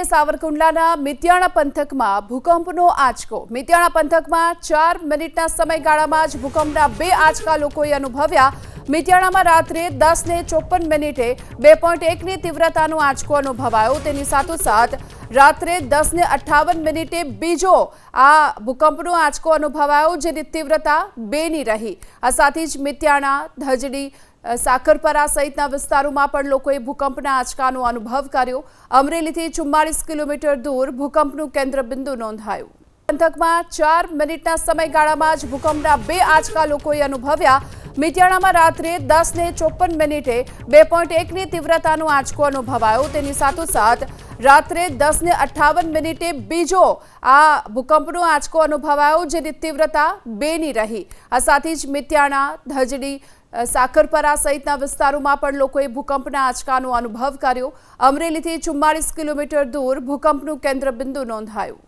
સાવરકુંડલાના મિત્યાણા પંથકમાં ભૂકંપનો આંચકો। મિત્યાણા પંથકમાં 4 મિનિટના સમયગાળામાં જ ભૂકંપના 2 આંચકા લોકોએ અનુભવ્યા। મિત્યાણામાં રાત્રે 10:54 2.1ની તીવ્રતાનો આંચકો અનુભવાયો। તેની સાથોસાથ રાત્રે 10:58 બીજો આ ભૂકંપનો આંચકો અનુભવાયો, જેની તીવ્રતા 2ની રહી। આ સાથે જ મિત્યાણા, ધજડી, સાકરપરા સહિતના વિસ્તારોમાં પણ લોકોએ ભૂકંપના આંચકાનો અનુભવ કર્યો। અમરેલીથી 44 કિલોમીટર દૂર ભૂકંપનું કેન્દ્રબિંદુ નોંધાયું। પંથકમાં 4 મિનિટના સમયગાળામાં જ ભૂકંપના 2 આંચકા લોકોએ અનુભવ્યા। મિત્યાણામાં રાત્રે 10:54 2.1ની તીવ્રતાનો આંચકો અનુભવાયો। તેની સાથોસાથ રાત્રે 10:58 બીજો આ ભૂકંપનો આંચકો અનુભવાયો, જેની તીવ્રતા 2ની રહી। આ સાથે જ મિત્યાણા, ધજડી, સાકરપરા સહિતના વિસ્તારોમાં પણ લોકોએ ભૂકંપના આંચકાનો અનુભવ કર્યો। અમરેલીથી 44 કિલોમીટર દૂર ભૂકંપનું કેન્દ્રબિંદુ નોંધાયું।